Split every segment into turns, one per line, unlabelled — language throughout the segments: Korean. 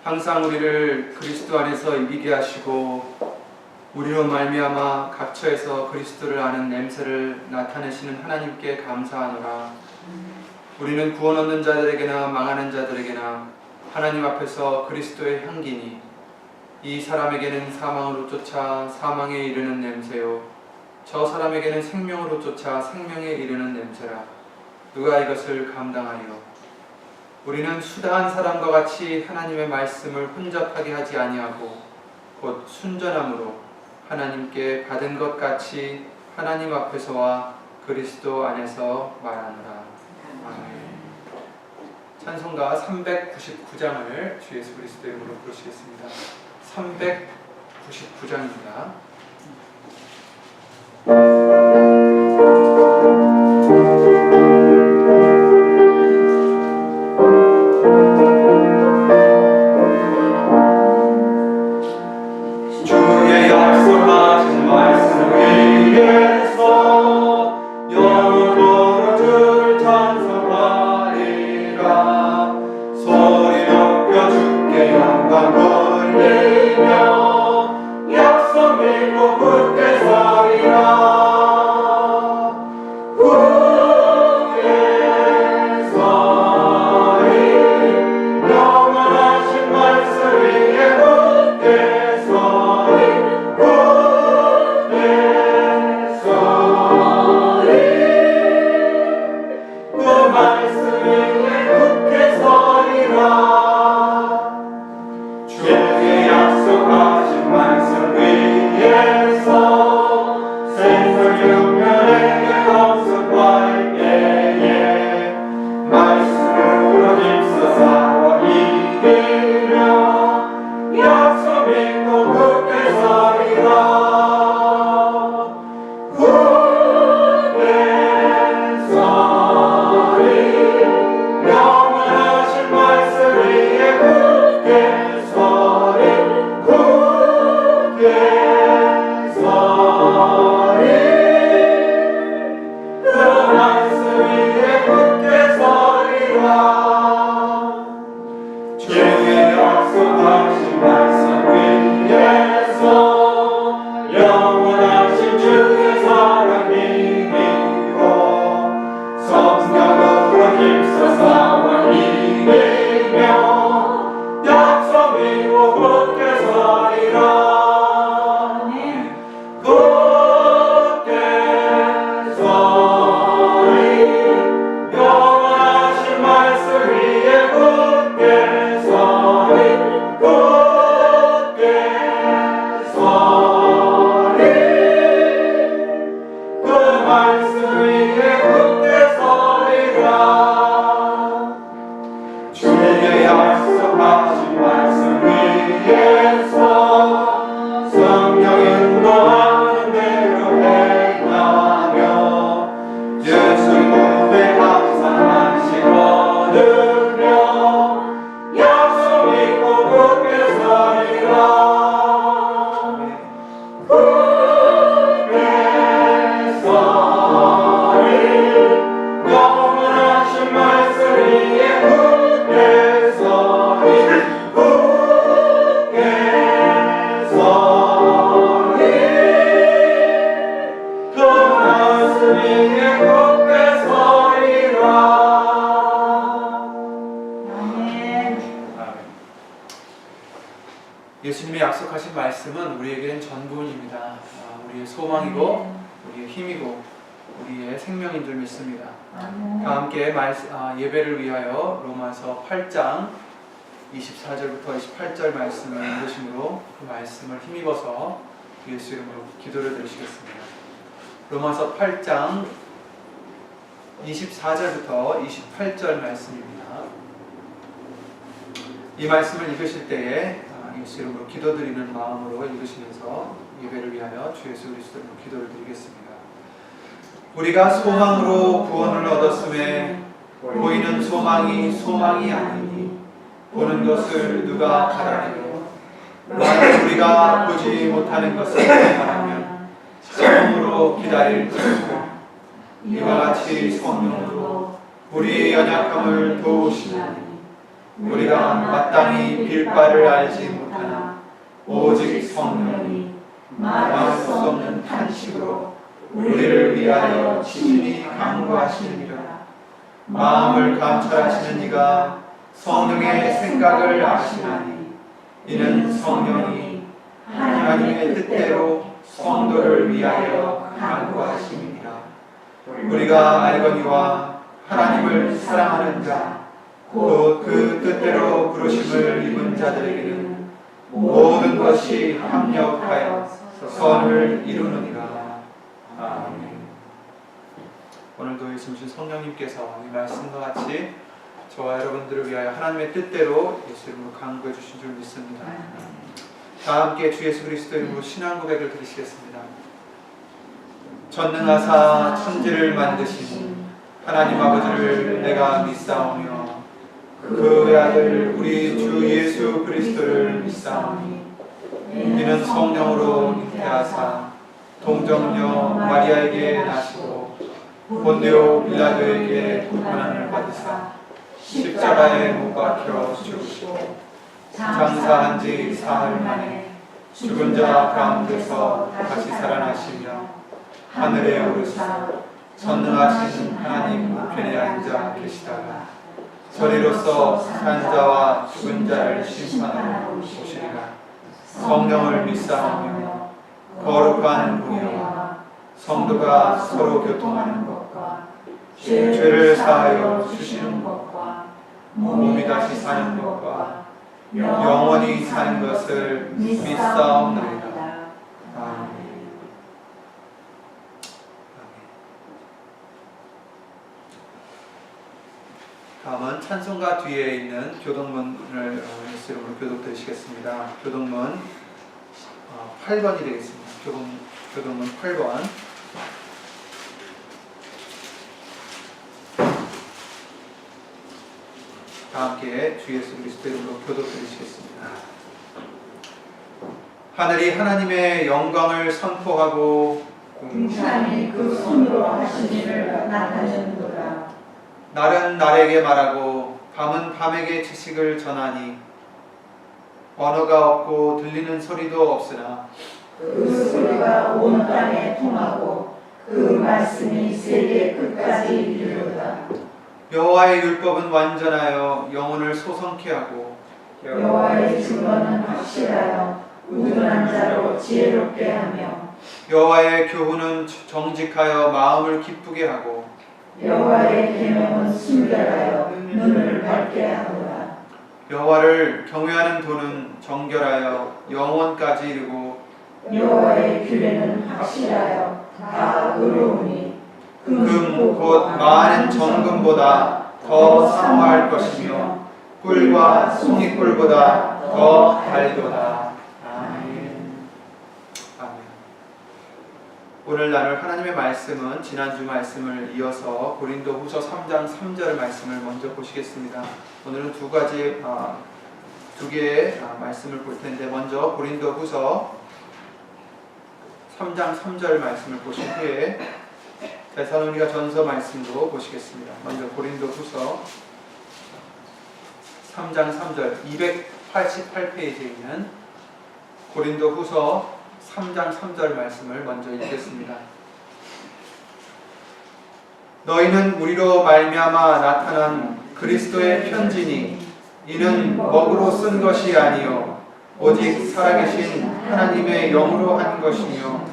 항상 우리를 그리스도 안에서 이기게 하시고 우리로 말미암아 각처에서 그리스도를 아는 냄새를 나타내시는 하나님께 감사하노라. 우리는 구원 얻는 자들에게나 망하는 자들에게나 하나님 앞에서 그리스도의 향기니 이 사람에게는 사망으로 쫓아 사망에 이르는 냄새요 저 사람에게는 생명으로 쫓아 생명에 이르는 냄새라. 누가 이것을 감당하리요? 우리는 수다한 사람과 같이 하나님의 말씀을 혼잡하게 하지 아니하고 곧 순전함으로 하나님께 받은 것 같이 하나님 앞에서와 그리스도 안에서 말하노라. 아멘. 찬송가 399장을 주 예수 그리스도 이름으로 부르시겠습니다. 399장입니다. 예수님의 약속하신 말씀은 우리에게는 전부입니다. 우리의 소망이고 우리의 힘이고 우리의 생명인 줄 믿습니다. 다 함께 예배를 위하여 로마서 8장 24절부터 28절 말씀을 읽으심으로 그 말씀을 힘입어서 예수 이름으로 기도를 드리시겠습니다. 로마서 8장 24절부터 28절 말씀입니다. 이 말씀을 읽으실 때에 예수 이름으로 기도드리는 마음으로 읽으시면서 예배를 위하여 주 예수 그리스도 이름으로 기도를 드리겠습니다. 우리가 소망으로 구원을 얻었음에 보이는 소망이 아니니 보는 것을 누가 바라리요? 만약 우리가 보지 못하는 것을 바라면 성령으로 기다릴 것이고 이와 같이 성령으로 우리의 연약함을 도우시나니 우리가 마땅히 빌 바를 알지 못하나 오직 성령이 말할 수 없는 탄식으로 우리를 위하여 친히 간구하시느니라. 마음을 감찰하시는 이가 성령의 생각을 아시나니 이는 성령이 하나님의 뜻대로 성도를 위하여 간구하심이니라. 우리가 알거니와 하나님을 사랑하는 자 곧 그 뜻대로 부르심을 입은 자들에게는 모든 것이 합력하여 선을 이루느니라. 아멘. 오늘도 예수님 성령님께서 이 말씀과 같이 저와 여러분들을 위하여 하나님의 뜻대로 예수 이름으로 간구해 주신 줄 믿습니다. 다 함께 주 예수 그리스도 이름으로 신앙 고백을 드리시겠습니다. 전능하사 천지를 만드신 하나님 아버지를 내가 믿사오며 그 아들 우리 주 예수 그리스도를 믿사오니 이는 성령으로 잉태하사 동정녀 마리아에게 나시고 본디오 빌라도에게 고난을 받으사 십자가에 못 박혀 죽으시고 장사한 지 사흘 만에 죽은 자 가운데서 다시 살아나시며 하늘에 오르사 전능하신 하나님 우편에 앉아 계시다가 저리로서 산 자와 죽은 자를 심판하러 오시리라. 성령을 믿사오며 거룩한 공의와 성도가 서로 교통하는 것과 죄를 사하여 주시는 것과 몸이 다시 사는 것과 영원히 사는 것을 믿사옵나이다. 아멘. 다음은 찬송가 뒤에 있는 교동문을 예수 이름으로 교독드리시겠습니다. 교동문 8번이 되겠습니다. 교동문 8번. 다 함께 주 예수 그리스도 이름으로 교독드리시겠습니다. 하늘이 하나님의 영광을 선포하고
공산이 그 손으로 하신 일을 나타내는도다.
날은 날에게 말하고 밤은 밤에게 지식을 전하니 언어가 없고 들리는 소리도 없으나
그 소리가 온 땅에 통하고 그 말씀이 세계 끝까지 이르도다.
여호와의 율법은 완전하여 영혼을 소성케 하고
여호와의 증거는 확실하여 우둔한 자로 지혜롭게 하며
여호와의 교훈은 정직하여 마음을 기쁘게 하고
여호와의 계명은 순결하여 눈을 밝게 하노라.
여호와를 경외하는 도는 정결하여 영원까지 이르고
여호와의 규례는 확실하여 다 의로우니
금 곧 많은 정금보다 더 사모할 것이며 꿀과 송이꿀보다 더 달도다. 아멘. 아멘. 오늘 나눌 하나님의 말씀은 지난주 말씀을 이어서 고린도후서 3장 3절 말씀을 먼저 보시겠습니다. 오늘은 두 개의 말씀을 볼 텐데 먼저 고린도후서 3장 3절 말씀을 보신 후에 데살로니가 전서 말씀도 보시겠습니다. 먼저 고린도후서 3장 3절 288페이지에 있는 고린도후서 3장 3절 말씀을 먼저 읽겠습니다. 너희는 우리로 말미암아 나타난 그리스도의 편지니 이는 먹으로 쓴 것이 아니요 오직 살아계신 하나님의 영으로 한 것이며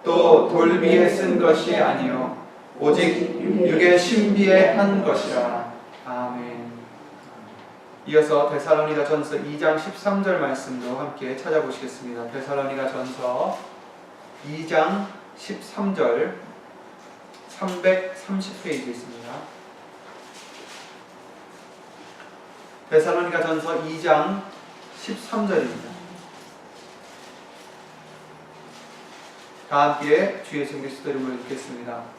또 돌비에 쓴 것이 아니요 오직 육의 신비에 한 것이라. 아멘. 이어서 데살로니가 전서 2장 13절 말씀도 함께 찾아보시겠습니다. 데살로니가 전서 2장 13절 330페이지에 있습니다. 데살로니가 전서 2장 13절입니다. 다 함께 주 예수 그리스도 이름으로 읽겠습니다.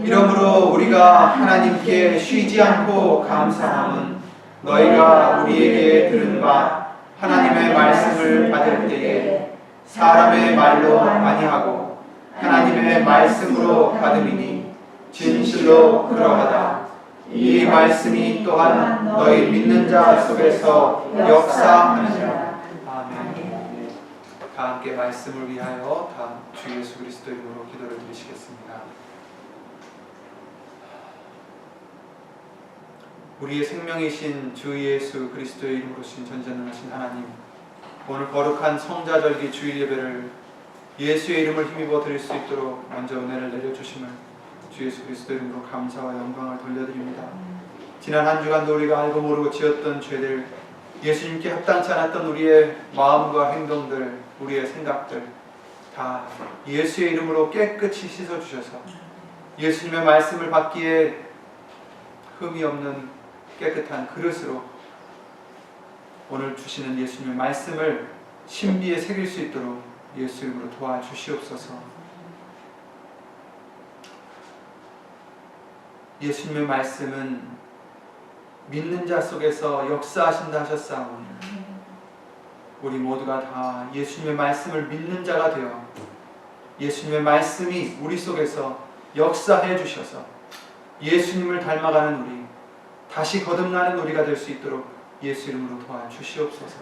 이러므로 우리가 하나님께 쉬지 않고 감사함은 너희가 우리에게 들은 바 하나님의 말씀을 받을 때에 사람의 말로 아니하고 하나님의 말씀으로 받음이니 진실로 그러하다. 이 말씀이 또한 너희 믿는 자 속에서 역사하니라. 아멘. 다 함께 말씀을 위하여 다 주 예수 그리스도 이름으로 기도를 드리시겠습니다. 우리의 생명이신 주 예수 그리스도의 이름으로 신 전지전능하신 하나님, 오늘 거룩한 성자절기 주일 예배를 예수의 이름을 힘입어 드릴 수 있도록 먼저 은혜를 내려주심을 주 예수 그리스도 이름으로 감사와 영광을 돌려드립니다. 지난 한 주간도 우리가 알고 모르고 지었던 죄들, 예수님께 합당치 않았던 우리의 마음과 행동들, 우리의 생각들 다 예수의 이름으로 깨끗이 씻어주셔서 예수님의 말씀을 받기에 흠이 없는 깨끗한 그릇으로 오늘 주시는 예수님의 말씀을 신비에 새길 수 있도록 예수 이름으로 도와주시옵소서. 예수님의 말씀은 믿는 자 속에서 역사하신다 하셨사오니 우리 모두가 다 예수님의 말씀을 믿는 자가 되어 예수님의 말씀이 우리 속에서 역사해 주셔서 예수님을 닮아가는 우리, 다시 거듭나는 우리가 될 수 있도록 예수 이름으로 도와주시옵소서.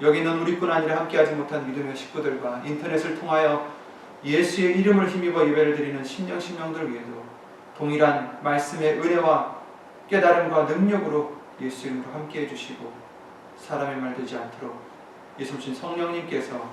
여기 있는 우리뿐 아니라 함께하지 못한 믿음의 식구들과 인터넷을 통하여 예수의 이름을 힘입어 예배를 드리는 심령들 위에도 동일한 말씀의 은혜와 깨달음과 능력으로 예수 이름으로 함께해 주시고 사람의 말 되지 않도록 예수님 성령님께서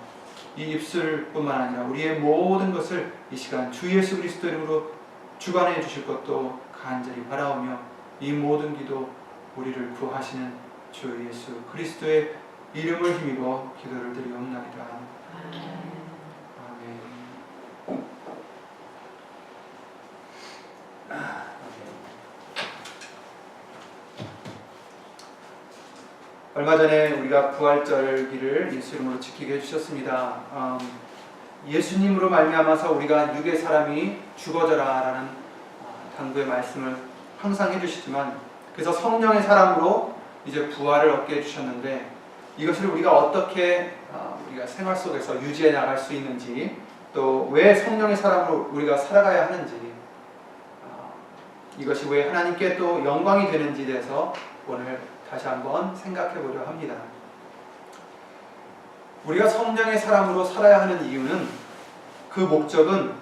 이 입술뿐만 아니라 우리의 모든 것을 이 시간 주 예수 그리스도 이름으로 주관해 주실 것도 간절히 바라오며 이 모든 기도 우리를 구하시는 주 예수 그리스도의 이름을 힘입어 기도를 드리옵나이다. 아멘. 얼마 전에 우리가 부활절기를 예수 이름으로 지키게 해주셨습니다. 예수님으로 말미암아서 우리가 육의 사람이 죽어져라라는 당부의 말씀을 항상 해주시지만, 그래서 성령의 사람으로 이제 부활을 얻게 해주셨는데, 이것을 우리가 어떻게 우리가 생활 속에서 유지해 나갈 수 있는지, 또 왜 성령의 사람으로 우리가 살아가야 하는지, 이것이 왜 하나님께 또 영광이 되는지에 대해서 오늘 다시 한번 생각해 보려 합니다. 우리가 성령의 사람으로 살아야 하는 이유는, 그 목적은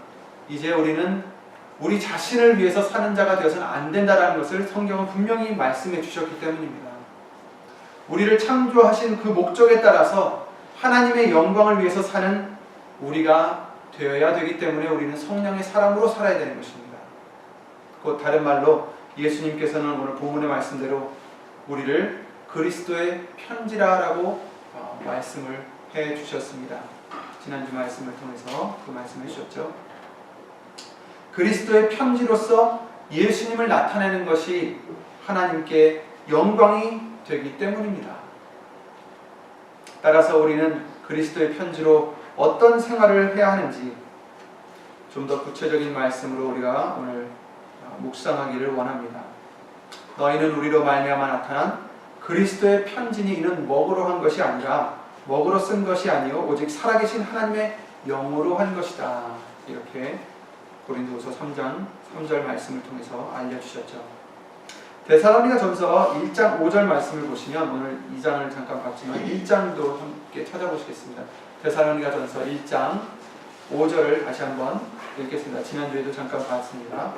이제 우리는 우리 자신을 위해서 사는 자가 되어서는 안 된다는 것을 성경은 분명히 말씀해 주셨기 때문입니다. 우리를 창조하신 그 목적에 따라서 하나님의 영광을 위해서 사는 우리가 되어야 되기 때문에 우리는 성령의 사람으로 살아야 되는 것입니다. 곧 다른 말로 예수님께서는 오늘 본문의 말씀대로 우리를 그리스도의 편지라라고 말씀을 해 주셨습니다. 지난주 말씀을 통해서 그 말씀을 해주셨죠. 그리스도의 편지로서 예수님을 나타내는 것이 하나님께 영광이 되기 때문입니다. 따라서 우리는 그리스도의 편지로 어떤 생활을 해야 하는지 좀 더 구체적인 말씀으로 우리가 오늘 묵상하기를 원합니다. 너희는 우리로 말미암아 나타난 그리스도의 편지니 이는 먹으로 한 것이 아니라 먹으로 쓴 것이 아니요 오직 살아계신 하나님의 영으로 한 것이다. 이렇게 고린도후서 3장 3절 말씀을 통해서 알려주셨죠. 데살로니가 전서 1장 5절 말씀을 보시면, 오늘 2장을 잠깐 봤지만 1장도 함께 찾아보시겠습니다. 데살로니가 전서 1장 5절을 다시 한번 읽겠습니다. 지난주에도 잠깐 봤습니다.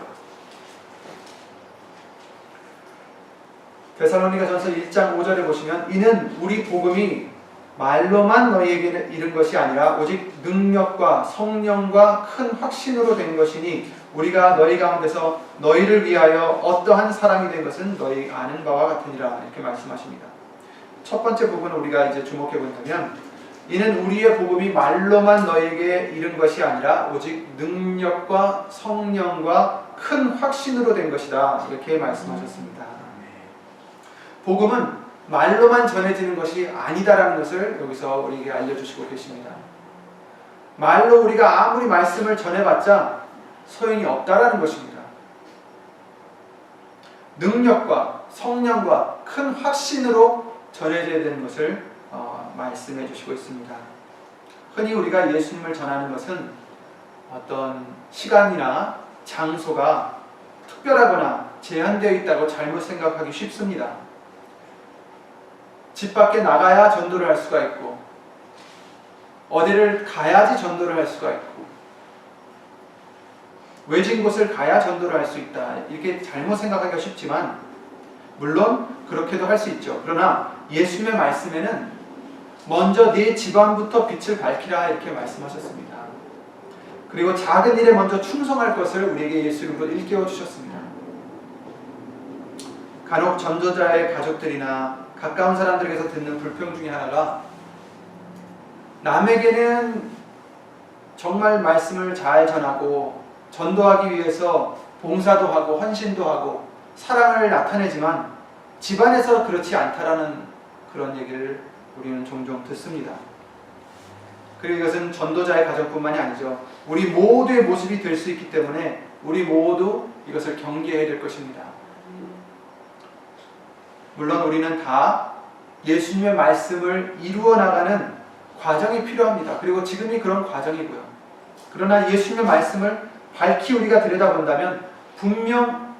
데살로니가 전서 1장 5절에 보시면, 이는 우리 복음이 말로만 너희에게 이른 것이 아니라 오직 능력과 성령과 큰 확신으로 된 것이니 우리가 너희 가운데서 너희를 위하여 어떠한 사람이 된 것은 너희 아는 바와 같으니라. 이렇게 말씀하십니다. 첫 번째 부분을 우리가 이제 주목해 본다면, 이는 우리의 복음이 말로만 너희에게 이른 것이 아니라 오직 능력과 성령과 큰 확신으로 된 것이다. 이렇게 말씀하셨습니다. 복음은 말로만 전해지는 것이 아니다라는 것을 여기서 우리에게 알려주시고 계십니다. 말로 우리가 아무리 말씀을 전해봤자 소용이 없다라는 것입니다. 능력과 성령과 큰 확신으로 전해져야 되는 것을 말씀해 주시고 있습니다. 흔히 우리가 예수님을 전하는 것은 어떤 시간이나 장소가 특별하거나 제한되어 있다고 잘못 생각하기 쉽습니다. 집 밖에 나가야 전도를 할 수가 있고, 어디를 가야지 전도를 할 수가 있고, 외진 곳을 가야 전도를 할 수 있다, 이렇게 잘못 생각하기가 쉽지만 물론 그렇게도 할 수 있죠. 그러나 예수님의 말씀에는 먼저 네 집안부터 빛을 밝히라 이렇게 말씀하셨습니다. 그리고 작은 일에 먼저 충성할 것을 우리에게 예수 이름으로 일깨워 주셨습니다. 간혹 전도자의 가족들이나 가까운 사람들에게서 듣는 불평 중에 하나가, 남에게는 정말 말씀을 잘 전하고 전도하기 위해서 봉사도 하고 헌신도 하고 사랑을 나타내지만 집안에서 그렇지 않다라는 그런 얘기를 우리는 종종 듣습니다. 그리고 이것은 전도자의 가정뿐만이 아니죠. 우리 모두의 모습이 될 수 있기 때문에 우리 모두 이것을 경계해야 될 것입니다. 물론 우리는 다 예수님의 말씀을 이루어 나가는 과정이 필요합니다. 그리고 지금이 그런 과정이고요. 그러나 예수님의 말씀을 밝히 우리가 들여다본다면 분명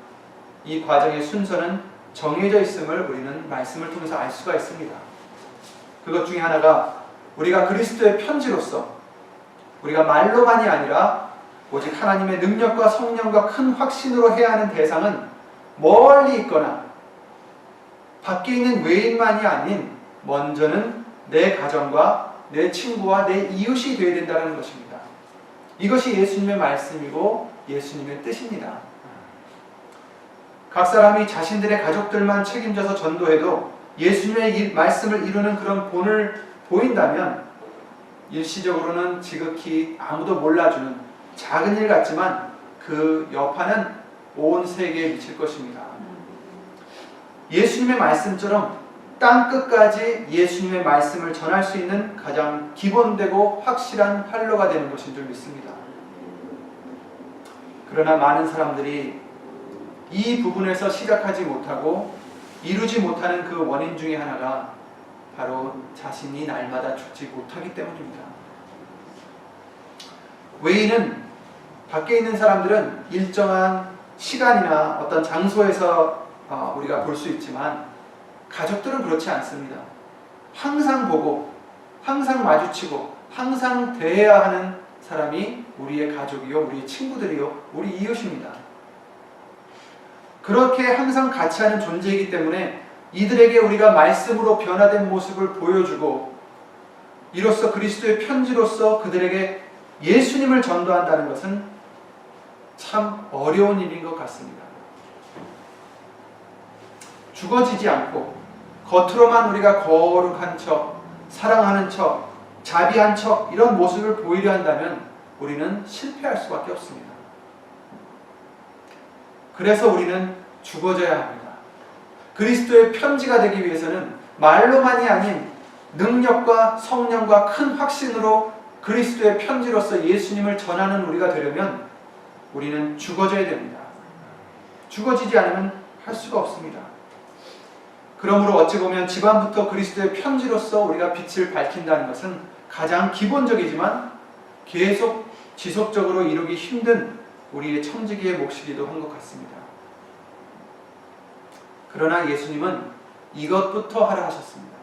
이 과정의 순서는 정해져 있음을 우리는 말씀을 통해서 알 수가 있습니다. 그것 중에 하나가, 우리가 그리스도의 편지로서 우리가 말로만이 아니라 오직 하나님의 능력과 성령과 큰 확신으로 해야 하는 대상은 멀리 있거나 밖에 있는 외인만이 아닌 먼저는 내 가정과 내 친구와 내 이웃이 되어야 된다는 것입니다. 이것이 예수님의 말씀이고 예수님의 뜻입니다. 각 사람이 자신들의 가족들만 책임져서 전도해도 예수님의 말씀을 이루는 그런 본을 보인다면 일시적으로는 지극히 아무도 몰라주는 작은 일 같지만 그 여파는 온 세계에 미칠 것입니다. 예수님의 말씀처럼 땅끝까지 예수님의 말씀을 전할 수 있는 가장 기본되고 확실한 활로가 되는 것인 줄 믿습니다. 그러나 많은 사람들이 이 부분에서 시작하지 못하고 이루지 못하는 그 원인 중에 하나가 바로 자신이 날마다 죽지 못하기 때문입니다. 외인은, 밖에 있는 사람들은 일정한 시간이나 어떤 장소에서 우리가 볼 수 있지만 가족들은 그렇지 않습니다. 항상 보고 항상 마주치고 항상 대해야 하는 사람이 우리의 가족이요, 우리의 친구들이요, 우리 이웃입니다. 그렇게 항상 같이 하는 존재이기 때문에 이들에게 우리가 말씀으로 변화된 모습을 보여주고 이로써 그리스도의 편지로서 그들에게 예수님을 전도한다는 것은 참 어려운 일인 것 같습니다. 죽어지지 않고 겉으로만 우리가 거룩한 척, 사랑하는 척, 자비한 척 이런 모습을 보이려 한다면 우리는 실패할 수밖에 없습니다. 그래서 우리는 죽어져야 합니다. 그리스도의 편지가 되기 위해서는 말로만이 아닌 능력과 성령과 큰 확신으로 그리스도의 편지로서 예수님을 전하는 우리가 되려면 우리는 죽어져야 됩니다. 죽어지지 않으면 할 수가 없습니다. 그러므로 어찌 보면 집안부터 그리스도의 편지로서 우리가 빛을 밝힌다는 것은 가장 기본적이지만 계속 지속적으로 이루기 힘든 우리의 청지기의 몫이기도 한 것 같습니다. 그러나 예수님은 이것부터 하라 하셨습니다.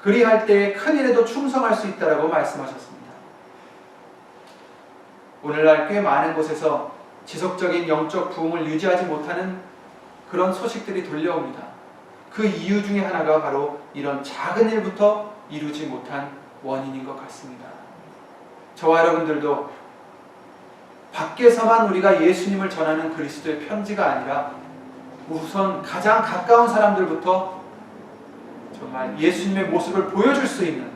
그리할 때에 큰 일에도 충성할 수 있다라고 말씀하셨습니다. 오늘날 꽤 많은 곳에서 지속적인 영적 부흥을 유지하지 못하는 그런 소식들이 들려옵니다. 그 이유 중에 하나가 바로 이런 작은 일부터 이루지 못한 원인인 것 같습니다. 저와 여러분들도 밖에서만 우리가 예수님을 전하는 그리스도의 편지가 아니라 우선 가장 가까운 사람들부터 정말 예수님의 모습을 보여줄 수 있는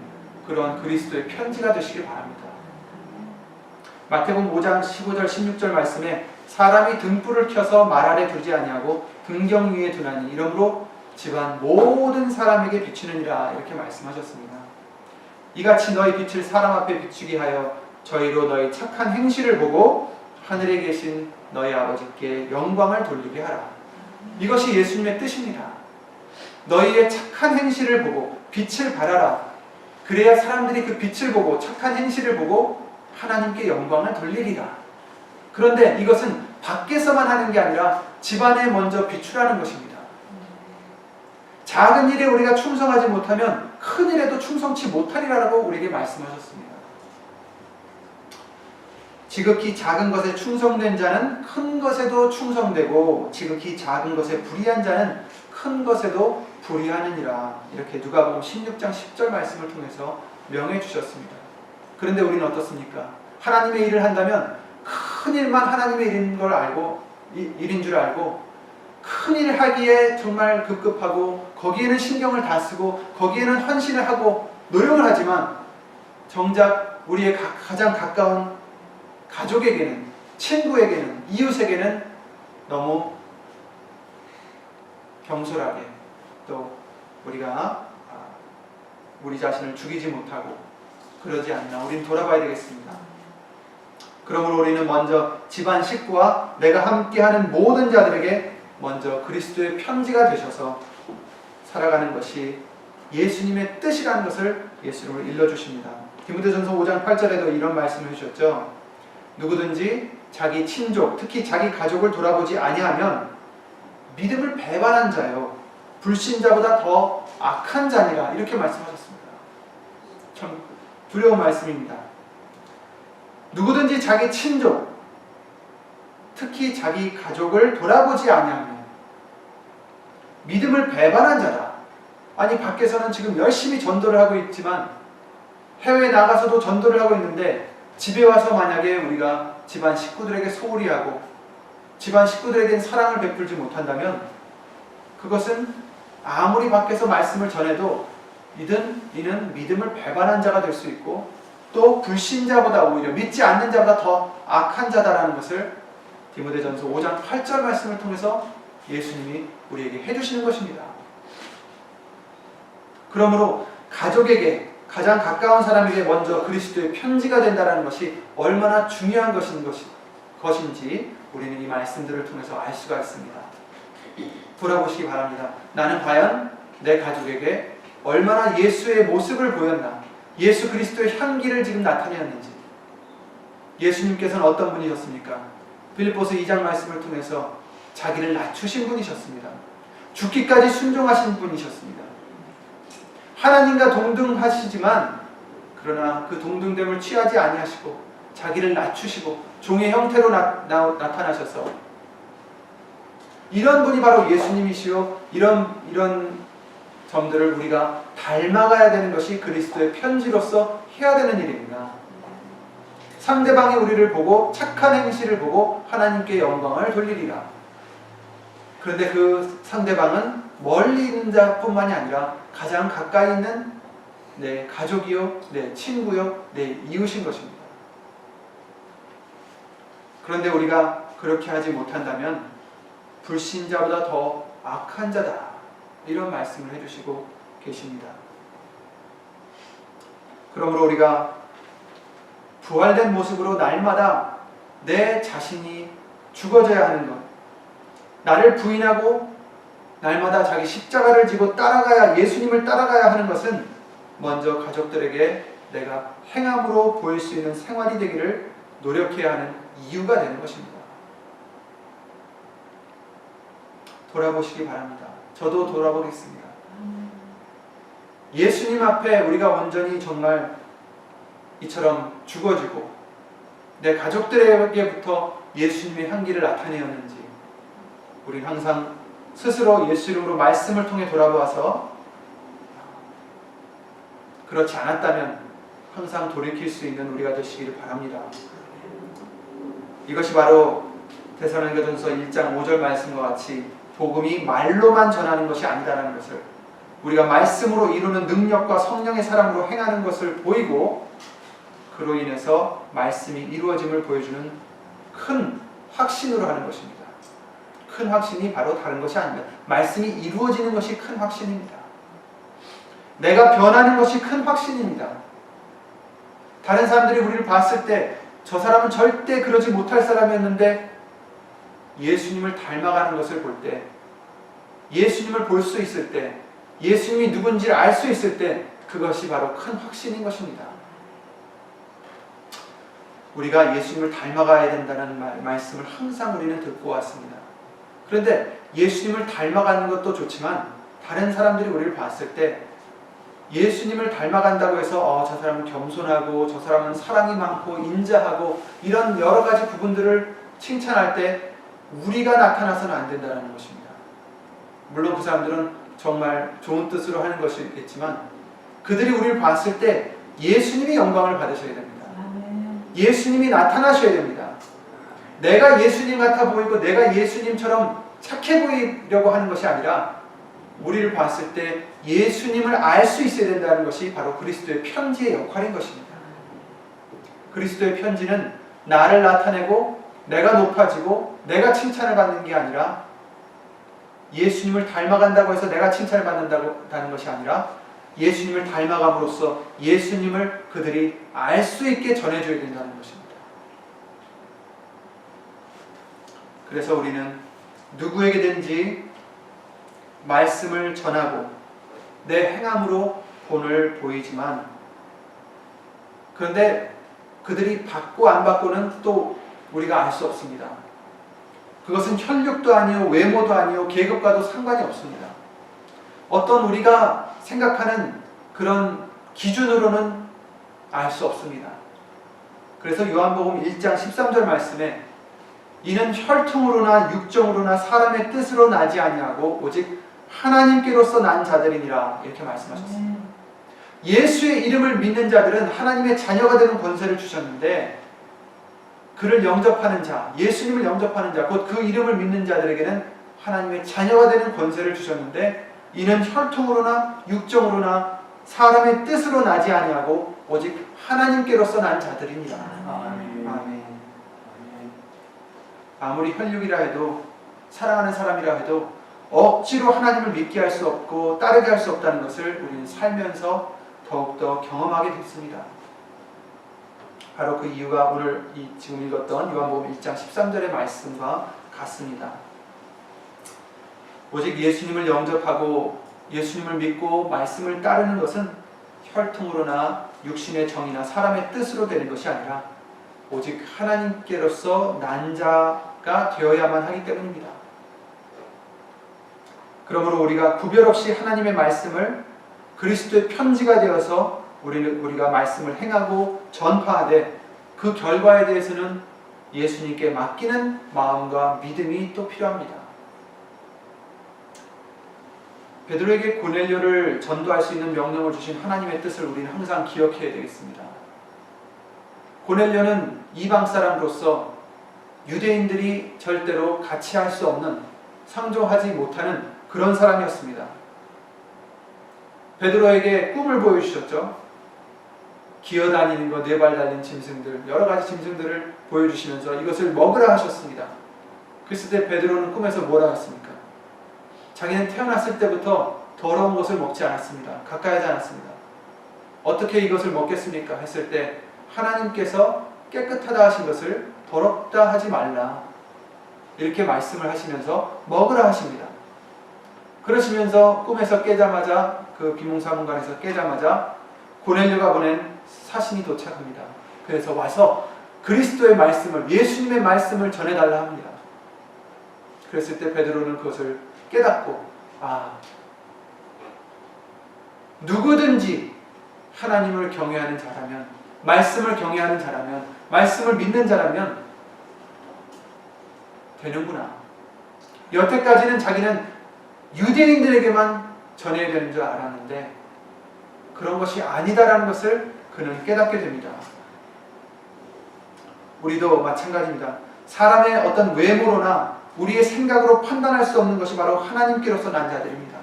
그런 그리스도의 편지가 되시길 바랍니다. 마태복음 5장 15절 16절 말씀에 사람이 등불을 켜서 말 아래 두지 아니하고 등경 위에 두나니 이러므로 집안 모든 사람에게 비추느니라 이렇게 말씀하셨습니다. 이같이 너희 빛을 사람 앞에 비추게 하여 저희로 너희 착한 행실을 보고 하늘에 계신 너희 아버지께 영광을 돌리게 하라. 이것이 예수님의 뜻입니다. 너희의 착한 행실을 보고 빛을 발하라. 그래야 사람들이 그 빛을 보고 착한 행실을 보고 하나님께 영광을 돌리리라. 그런데 이것은 밖에서만 하는 게 아니라 집안에 먼저 비추라는 것입니다. 작은 일에 우리가 충성하지 못하면 큰 일에도 충성치 못하리라고 우리에게 말씀하셨습니다. 지극히 작은 것에 충성된 자는 큰 것에도 충성되고 지극히 작은 것에 불의한 자는 큰 것에도 불의하느니라. 이렇게 누가복음 16장 10절 말씀을 통해서 명해 주셨습니다. 그런데 우리는 어떻습니까? 하나님의 일을 한다면 큰 일만 하나님의 일인 줄 알고 큰 일을 하기에 정말 급급하고 거기에는 신경을 다 쓰고 거기에는 헌신을 하고 노력을 하지만 정작 우리의 가장 가까운 가족에게는, 친구에게는, 이웃에게는 너무 경솔하게 또 우리가 우리 자신을 죽이지 못하고 그러지 않나 우리는 돌아봐야 되겠습니다. 그러므로 우리는 먼저 집안 식구와 내가 함께하는 모든 자들에게 먼저 그리스도의 편지가 되셔서 살아가는 것이 예수님의 뜻이라는 것을 예수님을 일러주십니다. 디모데전서 5장 8절에도 이런 말씀을 해주셨죠. 누구든지 자기 친족, 특히 자기 가족을 돌아보지 아니하면 믿음을 배반한 자요 불신자보다 더 악한 자니라. 이렇게 말씀하셨습니다. 참 두려운 말씀입니다. 누구든지 자기 친족, 특히 자기 가족을 돌아보지 아니하면 믿음을 배반한 자다. 아니 밖에서는 지금 열심히 전도를 하고 있지만 해외에 나가서도 전도를 하고 있는데 집에 와서 만약에 우리가 집안 식구들에게 소홀히 하고 집안 식구들에게는 사랑을 베풀지 못한다면 그것은 아무리 밖에서 말씀을 전해도 이는 믿음을 배반한 자가 될 수 있고 또 불신자보다 오히려 믿지 않는 자보다 더 악한 자다라는 것을 디모데전서 5장 8절 말씀을 통해서 예수님이 우리에게 해주시는 것입니다. 그러므로 가족에게 가장 가까운 사람에게 먼저 그리스도의 편지가 된다는 것이 얼마나 중요한 것인지 우리는 이 말씀들을 통해서 알 수가 있습니다. 돌아보시기 바랍니다. 나는 과연 내 가족에게 얼마나 예수의 모습을 보였나, 예수 그리스도의 향기를 지금 나타내었는지. 예수님께서는 어떤 분이셨습니까? 빌립보서 2장 말씀을 통해서 자기를 낮추신 분이셨습니다. 죽기까지 순종하신 분이셨습니다. 하나님과 동등하시지만 그러나 그 동등됨을 취하지 아니하시고 자기를 낮추시고 종의 형태로 나타나셔서 이런 분이 바로 예수님이시요 이런 점들을 우리가 닮아가야 되는 것이 그리스도의 편지로서 해야 되는 일입니다. 상대방이 우리를 보고 착한 행실을 보고 하나님께 영광을 돌리리라. 그런데 그 상대방은 멀리 있는 자뿐만이 아니라 가장 가까이 있는 내 가족이요, 내 친구요, 내 이웃인 것입니다. 그런데 우리가 그렇게 하지 못한다면 불신자보다 더 악한 자다. 이런 말씀을 해주시고 계십니다. 그러므로 우리가 부활된 모습으로 날마다 내 자신이 죽어져야 하는 것, 나를 부인하고 날마다 자기 십자가를 지고 따라가야, 예수님을 따라가야 하는 것은 먼저 가족들에게 내가 행함으로 보일 수 있는 생활이 되기를 노력해야 하는 이유가 되는 것입니다. 돌아보시기 바랍니다. 저도 돌아보겠습니다. 예수님 앞에 우리가 온전히 정말 이처럼 죽어지고 내 가족들에게부터 예수님의 향기를 나타내었는지 우리는 항상 스스로 예수 이름으로 말씀을 통해 돌아보아서 그렇지 않았다면 항상 돌이킬 수 있는 우리가 되시기를 바랍니다. 이것이 바로 데살로니가전서 1장 5절 말씀과 같이 복음이 말로만 전하는 것이 아니다라는 것을, 우리가 말씀으로 이루는 능력과 성령의 사랑으로 행하는 것을 보이고 그로 인해서 말씀이 이루어짐을 보여주는 큰 확신으로 하는 것입니다. 큰 확신이 바로 다른 것이 아닙니다. 말씀이 이루어지는 것이 큰 확신입니다. 내가 변하는 것이 큰 확신입니다. 다른 사람들이 우리를 봤을 때 저 사람은 절대 그러지 못할 사람이었는데 예수님을 닮아가는 것을 볼 때, 예수님을 볼 수 있을 때, 예수님이 누군지를 알 수 있을 때 그것이 바로 큰 확신인 것입니다. 우리가 예수님을 닮아가야 된다는 말씀을 항상 우리는 듣고 왔습니다. 그런데 예수님을 닮아가는 것도 좋지만 다른 사람들이 우리를 봤을 때 예수님을 닮아간다고 해서 저 사람은 겸손하고 저 사람은 사랑이 많고 인자하고 이런 여러 가지 부분들을 칭찬할 때 우리가 나타나서는 안 된다는 것입니다. 물론 그 사람들은 정말 좋은 뜻으로 하는 것이겠지만 그들이 우리를 봤을 때 예수님이 영광을 받으셔야 됩니다. 예수님이 나타나셔야 됩니다. 내가 예수님 같아 보이고 내가 예수님처럼 착해 보이려고 하는 것이 아니라 우리를 봤을 때 예수님을 알 수 있어야 된다는 것이 바로 그리스도의 편지의 역할인 것입니다. 그리스도의 편지는 나를 나타내고 내가 높아지고 내가 칭찬을 받는 게 아니라 예수님을 닮아간다고 해서 내가 칭찬을 받는다는 것이 아니라 예수님을 닮아감으로써 예수님을 그들이 알 수 있게 전해줘야 된다는 것입니다. 그래서 우리는 누구에게든지 말씀을 전하고 내 행함으로 본을 보이지만 그런데 그들이 받고 안 받고는 또 우리가 알 수 없습니다. 그것은 혈육도 아니요 외모도 아니요 계급과도 상관이 없습니다. 어떤 우리가 생각하는 그런 기준으로는 알 수 없습니다. 그래서 요한복음 1장 13절 말씀에 이는 혈통으로나 육정으로나 사람의 뜻으로 나지 아니하고 오직 하나님께로서 난 자들이니라 이렇게 말씀하셨습니다. 예수의 이름을 믿는 자들은 하나님의 자녀가 되는 권세를 주셨는데 그를 영접하는 자, 예수님을 영접하는 자, 곧 그 이름을 믿는 자들에게는 하나님의 자녀가 되는 권세를 주셨는데 이는 혈통으로나 육정으로나 사람의 뜻으로 나지 아니하고 오직 하나님께로서 난 자들이니라. 아멘. 아무리 혈육이라 해도 사랑하는 사람이라 해도 억지로 하나님을 믿게 할 수 없고 따르게 할 수 없다는 것을 우리는 살면서 더욱더 경험하게 됐습니다. 바로 그 이유가 오늘 지금 읽었던 요한복음 1장 13절의 말씀과 같습니다. 오직 예수님을 영접하고 예수님을 믿고 말씀을 따르는 것은 혈통으로나 육신의 정의나 사람의 뜻으로 되는 것이 아니라 오직 하나님께로서 난 자가 되어야만 하기 때문입니다. 그러므로 우리가 구별 없이 하나님의 말씀을 그리스도의 편지가 되어서 우리가 말씀을 행하고 전파하되 그 결과에 대해서는 예수님께 맡기는 마음과 믿음이 또 필요합니다. 베드로에게 고넬료를 전도할 수 있는 명령을 주신 하나님의 뜻을 우리는 항상 기억해야 되겠습니다. 고넬료는 이방 사람으로서 유대인들이 절대로 같이 할 수 없는 상종하지 못하는 그런 사람이었습니다. 베드로에게 꿈을 보여주셨죠. 기어다니는 것, 4발 달린 짐승들, 여러 가지 짐승들을 보여주시면서 이것을 먹으라 하셨습니다. 그랬을 때 베드로는 꿈에서 뭐라 했습니까? 자기는 태어났을 때부터 더러운 것을 먹지 않았습니다. 가까이 하지 않았습니다. 어떻게 이것을 먹겠습니까? 했을 때 하나님께서 깨끗하다 하신 것을 더럽다 하지 말라 이렇게 말씀을 하시면서 먹으라 하십니다. 그러시면서 꿈에서 깨자마자 그 비몽사몽간에서 깨자마자 고넬료가 보낸 사신이 도착합니다. 그래서 와서 그리스도의 말씀을 예수님의 말씀을 전해달라 합니다. 그랬을 때 베드로는 그것을 깨닫고 누구든지 하나님을 경외하는 자라면 말씀을 경외하는 자라면 말씀을 믿는 자라면 되는구나. 여태까지는 자기는 유대인들에게만 전해야 되는 줄 알았는데 그런 것이 아니다라는 것을 그는 깨닫게 됩니다. 우리도 마찬가지입니다. 사람의 어떤 외모로나 우리의 생각으로 판단할 수 없는 것이 바로 하나님께로서 난 자들입니다.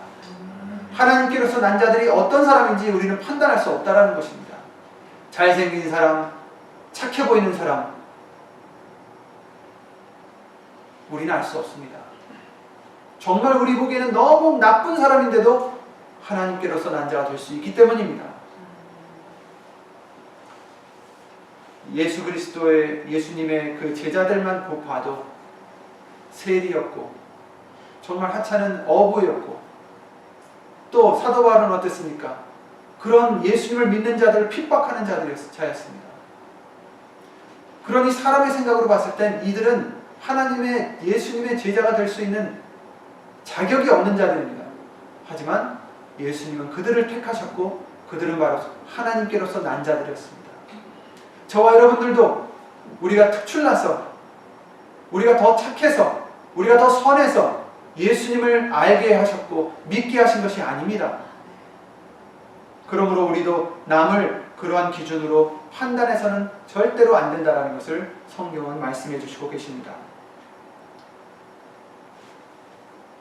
하나님께로서 난 자들이 어떤 사람인지 우리는 판단할 수 없다라는 것입니다. 잘생긴 사람, 착해 보이는 사람 우리는 알 수 없습니다. 정말 우리 보기에는 너무 나쁜 사람인데도 하나님께로서 난 자가 될 수 있기 때문입니다. 예수 그리스도의 예수님의 그 제자들만 봐도 세리였고 정말 하찮은 어부였고 또 사도 바울은 어땠습니까? 그런 예수님을 믿는 자들을 핍박하는 자였습니다. 그러니 사람의 생각으로 봤을 땐 이들은 하나님의 예수님의 제자가 될 수 있는 자격이 없는 자들입니다. 하지만 예수님은 그들을 택하셨고 그들은 바로 하나님께로서 난 자들이었습니다. 저와 여러분들도 우리가 특출나서, 우리가 더 착해서, 우리가 더 선해서 예수님을 알게 하셨고 믿게 하신 것이 아닙니다. 그러므로 우리도 남을 그러한 기준으로 판단해서는 절대로 안 된다는 것을 성경은 말씀해 주시고 계십니다.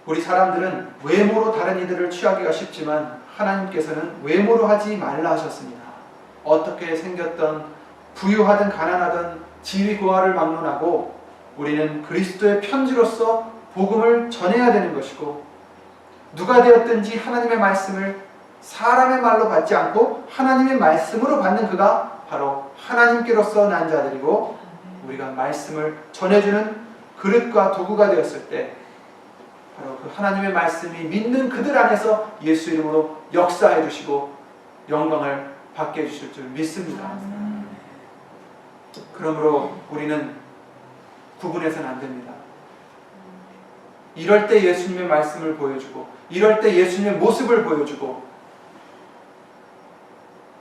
우리 사람들은 외모로 다른 이들을 취하기가 쉽지만 하나님께서는 외모로 하지 말라 하셨습니다. 어떻게 생겼던, 부유하든 가난하든 지위고하를 막론하고 우리는 그리스도의 편지로서 복음을 전해야 되는 것이고, 누가 되었든지 하나님의 말씀을 사람의 말로 받지 않고 하나님의 말씀으로 받는 그가 바로 하나님께로서 난 자들이고, 우리가 말씀을 전해주는 그릇과 도구가 되었을 때 바로 그 하나님의 말씀이 믿는 그들 안에서 예수 이름으로 역사해 주시고 영광을 받게 해주실 줄 믿습니다. 그러므로 우리는 구분해서는 안 됩니다. 이럴 때 예수님의 말씀을 보여주고, 이럴 때 예수님의 모습을 보여주고,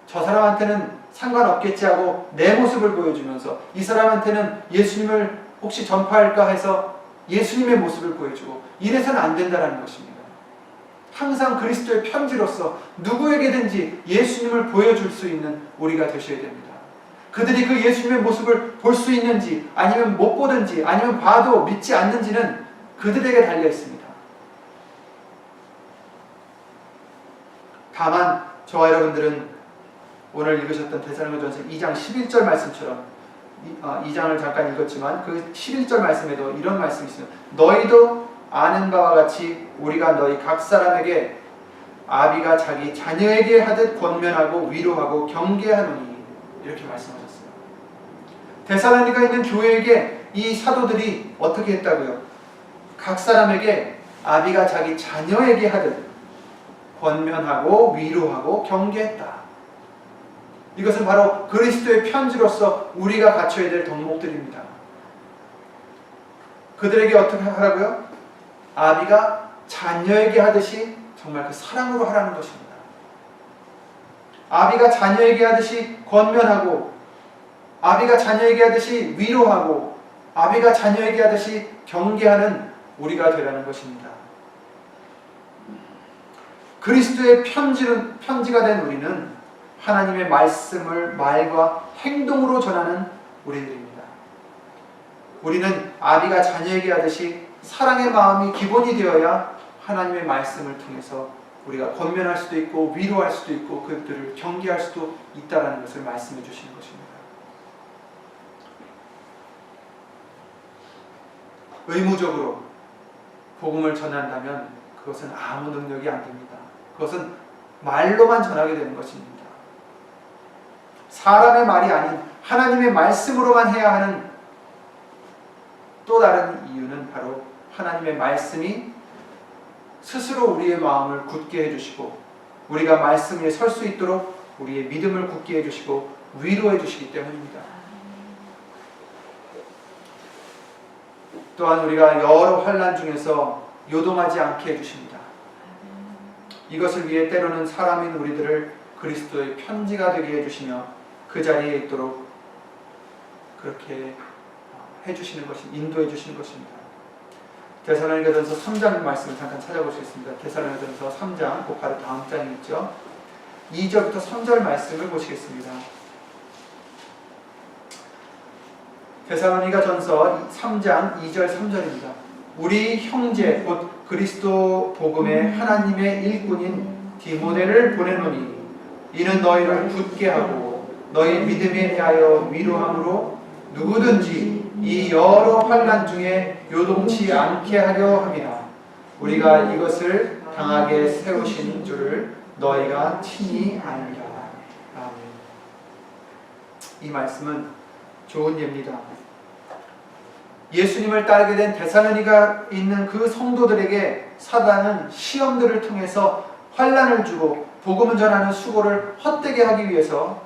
저 사람한테는 상관없겠지 하고 내 모습을 보여주면서 이 사람한테는 예수님을 혹시 전파할까 해서 예수님의 모습을 보여주고, 이래서는 안 된다는 것입니다. 항상 그리스도의 편지로서 누구에게든지 예수님을 보여줄 수 있는 우리가 되셔야 됩니다. 그들이 그 예수님의 모습을 볼 수 있는지 아니면 못 보든지 아니면 봐도 믿지 않는지는 그들에게 달려 있습니다. 다만 저와 여러분들은 오늘 읽으셨던 데살로니가전서 2장 11절 말씀처럼 2장을 잠깐 읽었지만 그 11절 말씀에도 이런 말씀이 있어요. 너희도 아는 바와 같이 우리가 너희 각 사람에게 아비가 자기 자녀에게 하듯 권면하고 위로하고 경계하노니, 이렇게 말씀하셨어요. 데살로니가 있는 교회에게 이 사도들이 어떻게 했다고요? 각 사람에게 아비가 자기 자녀에게 하듯 권면하고 위로하고 경계했다. 이것은 바로 그리스도의 편지로서 우리가 갖춰야 될 덕목들입니다. 그들에게 어떻게 하라고요? 아비가 자녀에게 하듯이 정말 그 사랑으로 하라는 것입니다. 아비가 자녀에게 하듯이 권면하고, 아비가 자녀에게 하듯이 위로하고, 아비가 자녀에게 하듯이 경계하는 우리가 되라는 것입니다. 그리스도의 편지가 된 우리는 하나님의 말씀을 말과 행동으로 전하는 우리들입니다. 우리는 아비가 자녀에게 하듯이 사랑의 마음이 기본이 되어야 하나님의 말씀을 통해서 우리가 권면할 수도 있고 위로할 수도 있고 그들을 경계할 수도 있다는 것을 말씀해 주시는 것입니다. 의무적으로 복음을 전한다면 그것은 아무 능력이 안 됩니다. 그것은 말로만 전하게 되는 것입니다. 사람의 말이 아닌 하나님의 말씀으로만 해야 하는 또 다른 이유는 바로 하나님의 말씀이 스스로 우리의 마음을 굳게 해주시고, 우리가 말씀 위에 설 수 있도록 우리의 믿음을 굳게 해주시고 위로해 주시기 때문입니다. 또한 우리가 여러 환난 중에서 요동하지 않게 해주십니다. 이것을 위해 때로는 사람인 우리들을 그리스도의 편지가 되게 해주시며 그 자리에 있도록 그렇게 해주시는 것이, 인도해 주시는 것입니다. 데살로니가전서 3장 말씀을 잠깐 찾아보시겠습니다. 데살로니가전서 3장, 그 바로 다음 장이 있죠. 2절부터 3절 말씀을 보시겠습니다. 데살로니가전서 3장 2절 3절입니다. 우리 형제 곧 그리스도 복음의 하나님의 일꾼인 디모데를 보내노니 이는 너희를 굳게 하고 너희 믿음에 대하여 위로함으로 누구든지 이 여러 환난 중에 요동치 않게 하려 함이라. 우리가 이것을 당하게 세우신 줄을 너희가 친히 알리라. 아멘. 이 말씀은 좋은 예입니다. 예수님을 따르게 된 데살로니가 있는 그 성도들에게 사단은 시험들을 통해서 환난을 주고 복음을 전하는 수고를 헛되게 하기 위해서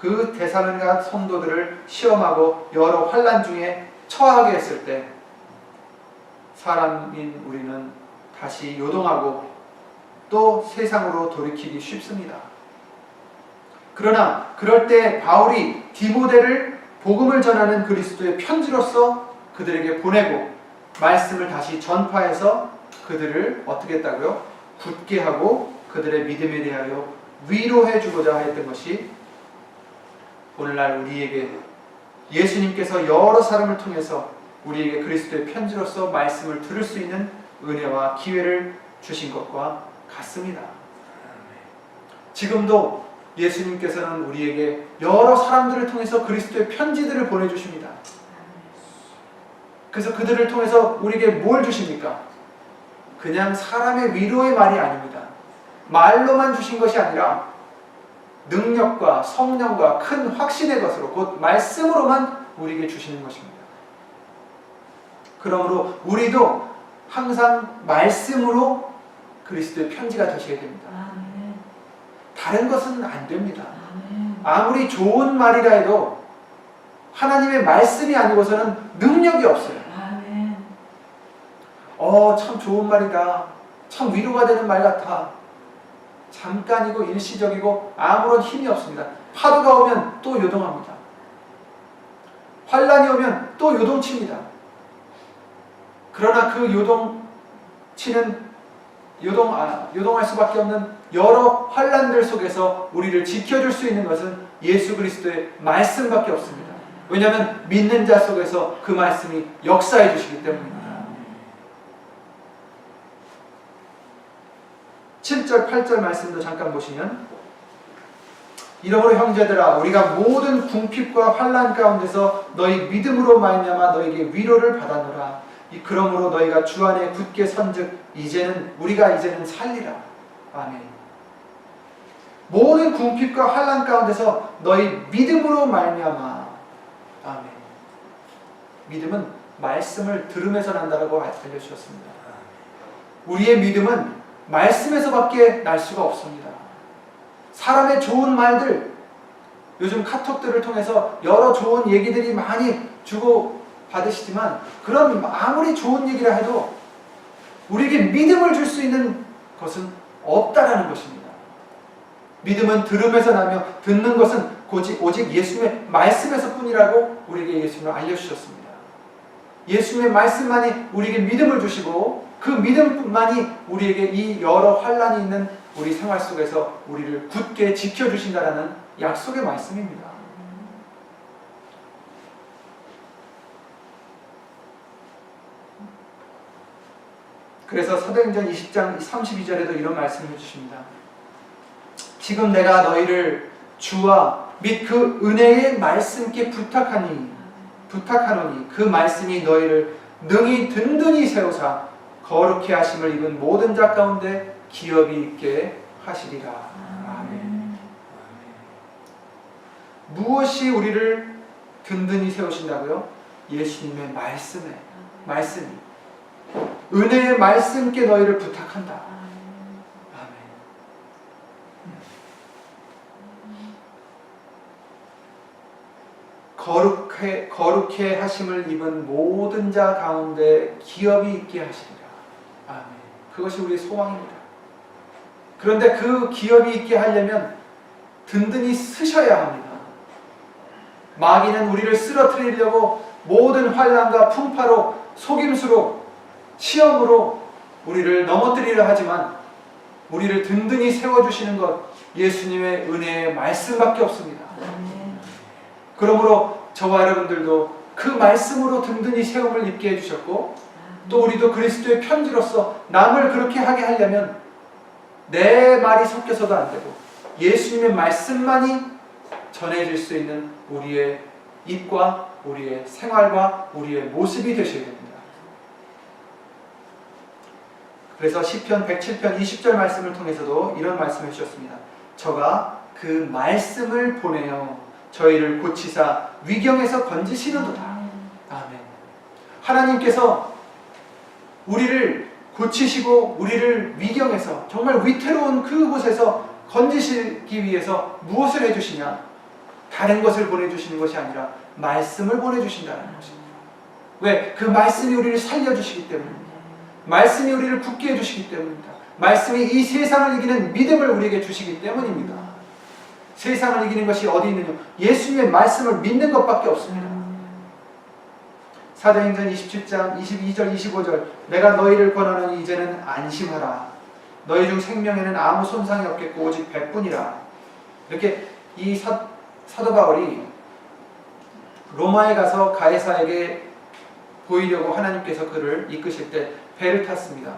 그 데살로니가 성도들을 시험하고 여러 환난 중에 처하게 했을 때 사람인 우리는 다시 요동하고 또 세상으로 돌이키기 쉽습니다. 그러나 그럴 때 바울이 디모데를 복음을 전하는 그리스도의 편지로서 그들에게 보내고 말씀을 다시 전파해서 그들을 어떻게 했다고요? 굳게 하고 그들의 믿음에 대하여 위로해 주고자 했던 것이 오늘날 우리에게 예수님께서 여러 사람을 통해서 우리에게 그리스도의 편지로서 말씀을 들을 수 있는 은혜와 기회를 주신 것과 같습니다. 지금도 예수님께서는 우리에게 여러 사람들을 통해서 그리스도의 편지들을 보내주십니다. 그래서 그들을 통해서 우리에게 뭘 주십니까? 그냥 사람의 위로의 말이 아닙니다. 말로만 주신 것이 아니라 능력과 성령과 큰 확신의 것으로 곧 말씀으로만 우리에게 주시는 것입니다. 그러므로 우리도 항상 말씀으로 그리스도의 편지가 되셔야 됩니다. 다른 것은 안 됩니다. 아무리 좋은 말이라 해도 하나님의 말씀이 아니고서는 능력이 없어요. 참 좋은 말이다. 참 위로가 되는 말 같아. 잠깐이고 일시적이고 아무런 힘이 없습니다. 파도가 오면 또 요동합니다. 환란이 오면 또 요동칩니다. 그러나 그 요동할 수밖에 없는 여러 환란들 속에서 우리를 지켜줄 수 있는 것은 예수 그리스도의 말씀밖에 없습니다. 왜냐하면 믿는 자 속에서 그 말씀이 역사해 주시기 때문입니다. 7절 8절 말씀도 잠깐 보시면 이러므로 형제들아 우리가 모든 궁핍과 환난 가운데서 너희 믿음으로 말미암아 너희에게 위로를 받아노라. 그러므로 너희가 주 안에 굳게 선즉 우리가 이제는 살리라. 아멘. 모든 궁핍과 환난 가운데서 너희 믿음으로 말미암아. 아멘. 믿음은 말씀을 들으면서 난다라고 알려주셨습니다. 우리의 믿음은 말씀에서밖에 날 수가 없습니다. 사람의 좋은 말들, 요즘 카톡들을 통해서 여러 좋은 얘기들이 많이 주고 받으시지만 그런 아무리 좋은 얘기라 해도 우리에게 믿음을 줄 수 있는 것은 없다라는 것입니다. 믿음은 들음에서 나며 듣는 것은 오직 예수님의 말씀에서 뿐이라고 우리에게 예수님을 알려주셨습니다. 예수님의 말씀만이 우리에게 믿음을 주시고 그 믿음만이 우리에게 이 여러 환난이 있는 우리 생활 속에서 우리를 굳게 지켜주신다라는 약속의 말씀입니다. 그래서 사도행전 20장 32절에도 이런 말씀을 해주십니다. 지금 내가 너희를 주와 및 그 은혜의 말씀께 부탁하노니 그 말씀이 너희를 능히 든든히 세우사 거룩해 하심을 입은 모든 자 가운데 기업이 있게 하시리라. 아멘. 무엇이 우리를 든든히 세우신다고요? 예수님의 말씀이 은혜의 말씀께 너희를 부탁한다. 아멘. 거룩해 하심을 입은 모든 자 가운데 기업이 있게 하시리라. 아멘. 그것이 우리의 소망입니다. 그런데 그 기업이 있게 하려면 든든히 쓰셔야 합니다. 마귀는 우리를 쓰러뜨리려고 모든 환난과 풍파로 속임수로 시험으로 우리를 넘어뜨리려 하지만 우리를 든든히 세워주시는 것 예수님의 은혜의 말씀밖에 없습니다. 그러므로 저와 여러분들도 그 말씀으로 든든히 세움을 입게 해주셨고 또 우리도 그리스도의 편지로서 남을 그렇게 하게 하려면 내 말이 섞여서도 안 되고 예수님의 말씀만이 전해질 수 있는 우리의 입과 우리의 생활과 우리의 모습이 되셔야 됩니다. 그래서 시편 107편 20절 말씀을 통해서도 이런 말씀을 주셨습니다. 저가 그 말씀을 보내어 저희를 고치사 위경에서 건지시는도다. 아멘. 하나님께서 우리를 고치시고 우리를 위경에서 정말 위태로운 그곳에서 건지시기 위해서 무엇을 해주시냐? 다른 것을 보내주시는 것이 아니라 말씀을 보내주신다는 것입니다. 왜? 그 말씀이 우리를 살려주시기 때문입니다. 말씀이 우리를 굳게 해주시기 때문입니다. 말씀이 이 세상을 이기는 믿음을 우리에게 주시기 때문입니다. 세상을 이기는 것이 어디 있느냐? 예수님의 말씀을 믿는 것밖에 없습니다. 사도행전 27장 22절 25절 내가 너희를 권하노니 이제는 안심하라. 너희 중 생명에는 아무 손상이 없겠고 오직 배뿐이라. 이렇게 이 사도 바울이 로마에 가서 가이사에게 보이려고 하나님께서 그를 이끄실 때 배를 탔습니다.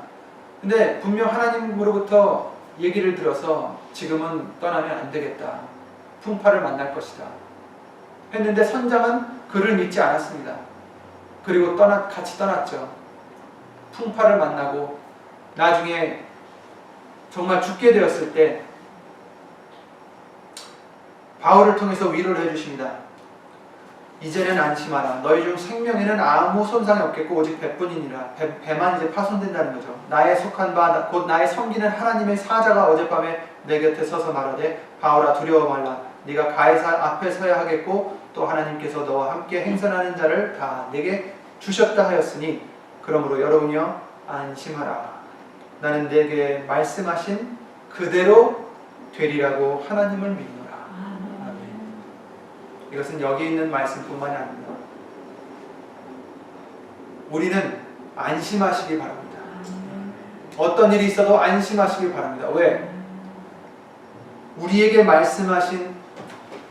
근데 분명 하나님으로부터 얘기를 들어서 지금은 떠나면 안 되겠다. 풍파를 만날 것이다. 했는데 선장은 그를 믿지 않았습니다. 그리고 같이 떠났죠. 풍파를 만나고 나중에 정말 죽게 되었을 때 바울을 통해서 위로를 해주십니다. 이제는 안심하라. 너희 중 생명에는 아무 손상이 없겠고 오직 배뿐이니라. 배만 이제 파손된다는 거죠. 나의 속한 바 곧 나의 섬기는 하나님의 사자가 어젯밤에 내 곁에 서서 말하되 바울아 두려워 말라. 네가 가이사 앞에 서야 하겠고 또 하나님께서 너와 함께 행선하는 자를 다 내게 주셨다 하였으니 그러므로 여러분이여 안심하라. 나는 내게 말씀하신 그대로 되리라고 하나님을 믿노라. 이것은 여기 있는 말씀뿐만이 아닙니다. 우리는 안심하시기 바랍니다. 어떤 일이 있어도 안심하시기 바랍니다. 왜? 우리에게 말씀하신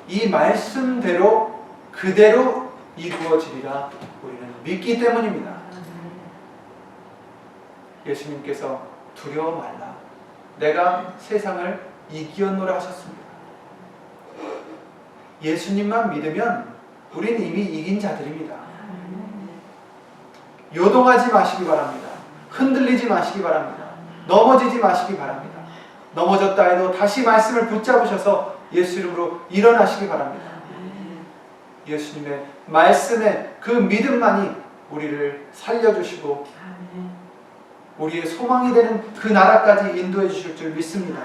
이 말씀대로 그대로 이루어지리라 우리는 믿기 때문입니다. 예수님께서 두려워 말라. 내가 세상을 이기었노라 하셨습니다. 예수님만 믿으면 우리는 이미 이긴 자들입니다. 요동하지 마시기 바랍니다. 흔들리지 마시기 바랍니다. 넘어지지 마시기 바랍니다. 넘어졌다 해도 다시 말씀을 붙잡으셔서 예수 이름으로 일어나시기 바랍니다. 예수님의 말씀의 그 믿음만이 우리를 살려주시고 우리의 소망이 되는 그 나라까지 인도해 주실 줄 믿습니다.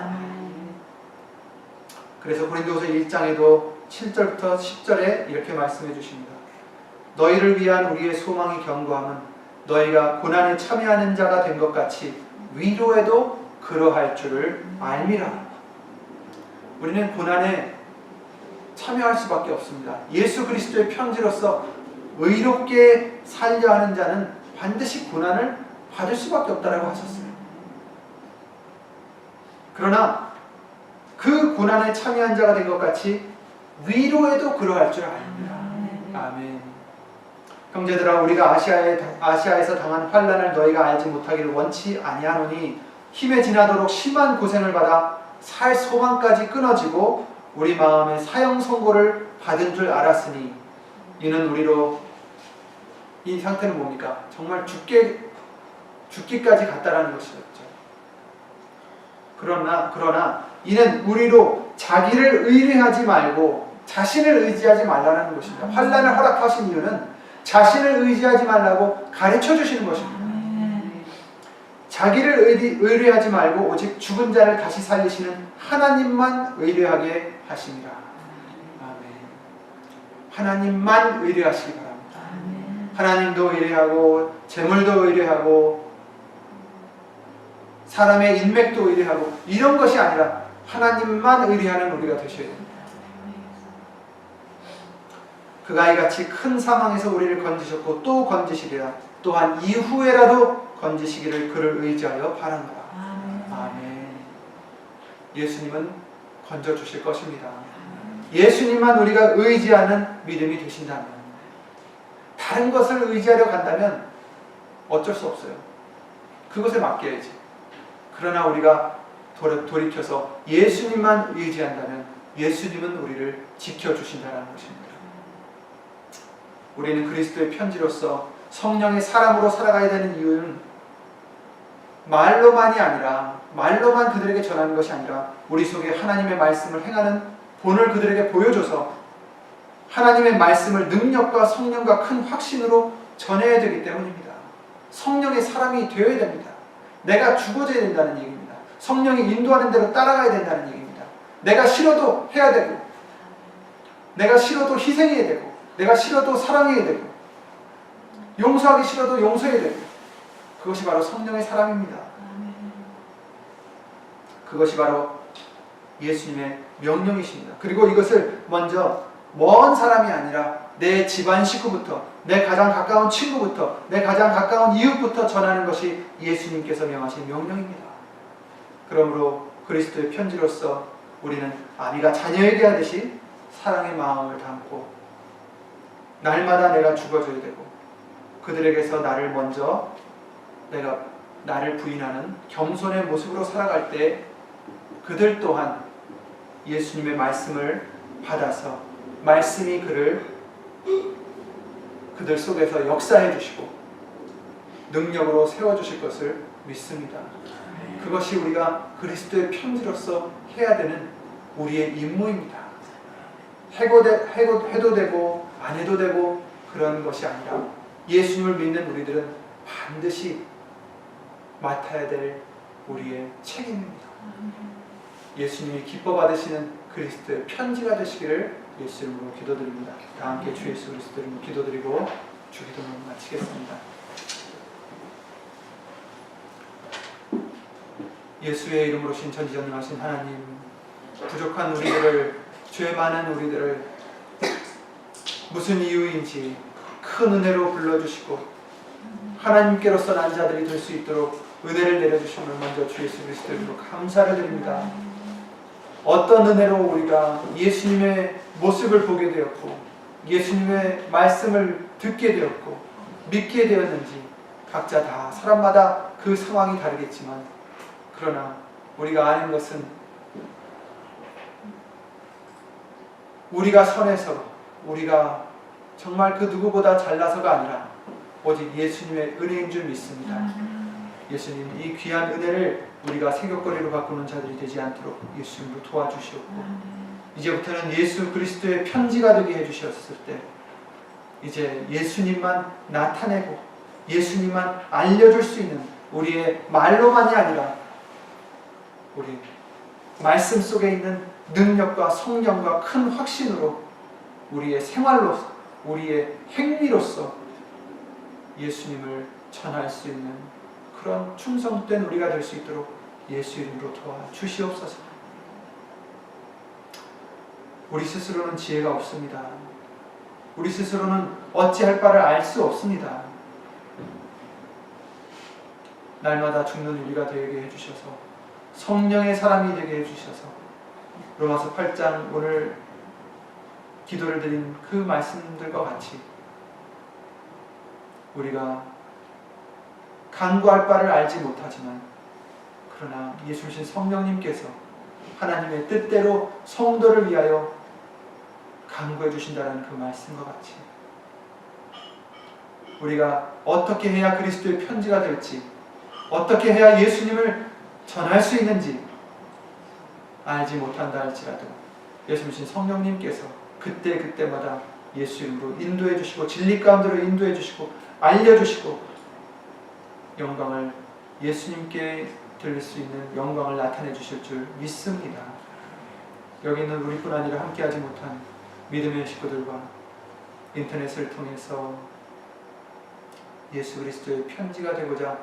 그래서 고린도후서 1장에도 7절부터 10절에 이렇게 말씀해 주십니다. 너희를 위한 우리의 소망이 견고함은 너희가 고난에 참여하는 자가 된 것 같이 위로에도 그러할 줄을 알미라. 우리는 고난에 참여할 수밖에 없습니다. 예수 그리스도의 편지로서 의롭게 살려 하는 자는 반드시 고난을 받을 수밖에 없다라고 하셨어요. 그러나 그 고난에 참여한 자가 된 것 같이 위로에도 그러할 줄 압니다. 아멘. 형제들아 우리가 아시아에서 당한 환난을 너희가 알지 못하기를 원치 아니하노니 힘에 지나도록 심한 고생을 받아 살 소망까지 끊어지고 우리 마음에 사형 선고를 받은 줄 알았으니 이는 우리로 이 상태는 뭡니까? 정말 죽기까지 갔다라는 것이었죠. 그러나 이는 우리로 자기를 의뢰하지 말고 자신을 의지하지 말라는 것입니다. 환난을 허락하신 이유는 자신을 의지하지 말라고 가르쳐 주시는 것입니다. 자기를 의뢰하지 말고 오직 죽은 자를 다시 살리시는 하나님만 의뢰하게 하십니다. 아멘. 하나님만 의뢰하시기 바랍니다. 하나님도 의뢰하고 재물도 의뢰하고 사람의 인맥도 의뢰하고 이런 것이 아니라 하나님만 의뢰하는 우리가 되셔야 됩니다. 그가 이같이 큰 사망에서 우리를 건지셨고 또 건지시리라. 또한 이후에라도 건지시기를 그를 의지하여 바라노라. 아멘. 예수님은 건져주실 것입니다. 예수님만 우리가 의지하는 믿음이 되신다면, 다른 것을 의지하려 간다면 어쩔 수 없어요. 그것에 맡겨야지. 그러나 우리가 돌이켜서 예수님만 의지한다면 예수님은 우리를 지켜주신다는 것입니다. 우리는 그리스도의 편지로서 성령의 사람으로 살아가야 되는 이유는 말로만이 아니라, 말로만 그들에게 전하는 것이 아니라 우리 속에 하나님의 말씀을 행하는 본을 그들에게 보여줘서 하나님의 말씀을 능력과 성령과 큰 확신으로 전해야 되기 때문입니다. 성령의 사람이 되어야 됩니다. 내가 죽어져야 된다는 얘기입니다. 성령이 인도하는 대로 따라가야 된다는 얘기입니다. 내가 싫어도 해야 되고, 내가 싫어도 희생해야 되고, 내가 싫어도 사랑해야 되고, 용서하기 싫어도 용서해야 되고, 그것이 바로 성령의 사랑입니다. 그것이 바로 예수님의 명령이십니다. 그리고 이것을 먼저 먼 사람이 아니라 내 집안 식구부터, 내 가장 가까운 친구부터, 내 가장 가까운 이웃부터 전하는 것이 예수님께서 명하신 명령입니다. 그러므로 그리스도의 편지로서 우리는 아비가 자녀에게 하듯이 사랑의 마음을 담고 날마다 내가 죽어줘야 되고, 그들에게서 나를 먼저 나를 부인하는 겸손의 모습으로 살아갈 때 그들 또한 예수님의 말씀을 받아서 말씀이 그들 속에서 역사해 주시고 능력으로 세워주실 것을 믿습니다. 그것이 우리가 그리스도의 편지로서 해야 되는 우리의 임무입니다. 해도 되고 안 해도 되고 그런 것이 아니라 예수님을 믿는 우리들은 반드시 맡아야 될 우리의 책임입니다. 예수님이 기뻐 받으시는 그리스도의 편지가 되시기를 예수 이름으로 기도드립니다. 다 함께 주 예수 그리스도 이름으로 기도드리고 주기도를 마치겠습니다. 예수의 이름으로 신 전지전능하신 하나님, 부족한 우리들을, 죄 많은 우리들을 무슨 이유인지 큰 은혜로 불러주시고 하나님께로서 난 자들이 될 수 있도록 은혜를 내려주심을 먼저 주 예수 그리스도 이름으로 감사를 드립니다. 어떤 은혜로 우리가 예수님의 모습을 보게 되었고 예수님의 말씀을 듣게 되었고 믿게 되었는지 각자 다 사람마다 그 상황이 다르겠지만, 그러나 우리가 아는 것은 우리가 선해서, 우리가 정말 그 누구보다 잘나서가 아니라 오직 예수님의 은혜인 줄 믿습니다. 예수님, 이 귀한 은혜를 우리가 새벽거리로 바꾸는 자들이 되지 않도록 예수님으로 도와주시옵고, 이제부터는 예수 그리스도의 편지가 되게 해주셨을 때 이제 예수님만 나타내고 예수님만 알려줄 수 있는, 우리의 말로만이 아니라 우리 말씀 속에 있는 능력과 성령과 큰 확신으로 우리의 생활로, 우리의 행위로서 예수님을 전할 수 있는 그런 충성된 우리가 될 수 있도록 예수 이름으로 도와주시옵소서. 우리 스스로는 지혜가 없습니다. 우리 스스로는 어찌할 바를 알 수 없습니다. 날마다 죽는 우리가 되게 해주셔서, 성령의 사람이 되게 해주셔서, 로마서 8장 오늘 기도를 드린 그 말씀들과 같이 우리가 간구할 바를 알지 못하지만, 그러나 예수신 성령님께서 하나님의 뜻대로 성도를 위하여 간구해 주신다는 그 말씀과 같이 우리가 어떻게 해야 그리스도의 편지가 될지, 어떻게 해야 예수님을 전할 수 있는지 알지 못한다 할지라도 예수신 성령님께서 그때마다 예수 이름으로 인도해 주시고 진리 가운데로 인도해 주시고 알려주시고 영광을, 예수님께 드릴 수 있는 영광을 나타내 주실 줄 믿습니다. 여기 있는 우리뿐 아니라 함께하지 못한 믿음의 식구들과 인터넷을 통해서 예수 그리스도의 편지가 되고자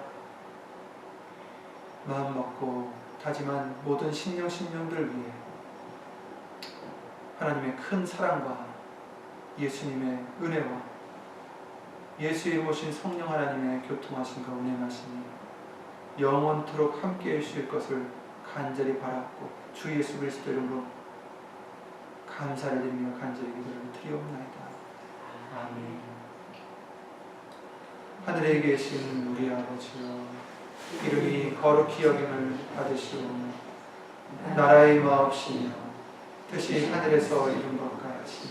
마음 먹고 다짐한 모든 신령들 위해 하나님의 큰 사랑과 예수님의 은혜와 예수 이름 오신 성령 하나님의 교통하심과 운행하심이 영원토록 함께해 주실 것을 간절히 바랐고 주 예수 그리스도 이름으로 감사를 드리며 간절히 기도를 드리옵나이다. 아멘. 하늘에 계신 우리 아버지여, 이름이 거룩히 여김을 받으시오며 나라의 마옵시며 뜻이 하늘에서 이룬 것 같이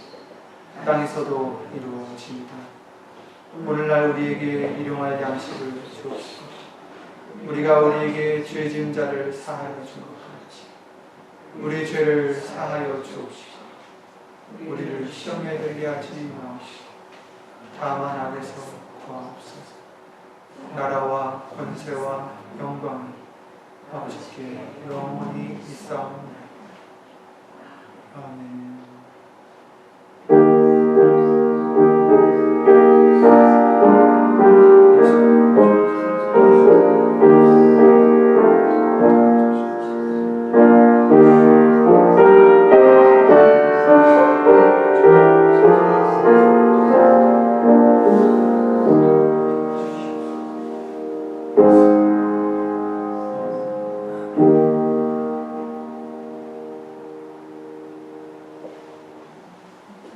땅에서도 이루어집니다. 오늘날 우리에게 일용할 양식을 주옵시고 우리가 우리에게 죄 지은 자를 사하여 준 것 같이 우리 죄를 사하여 주옵시고 우리를 시험에 들게 하지 마옵시고 다만 악에서 구하옵소서. 나라와 권세와 영광이 아버지께 영원히 있사옵나이다. 아멘.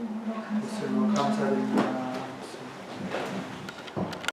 목소리로 감사드립니다.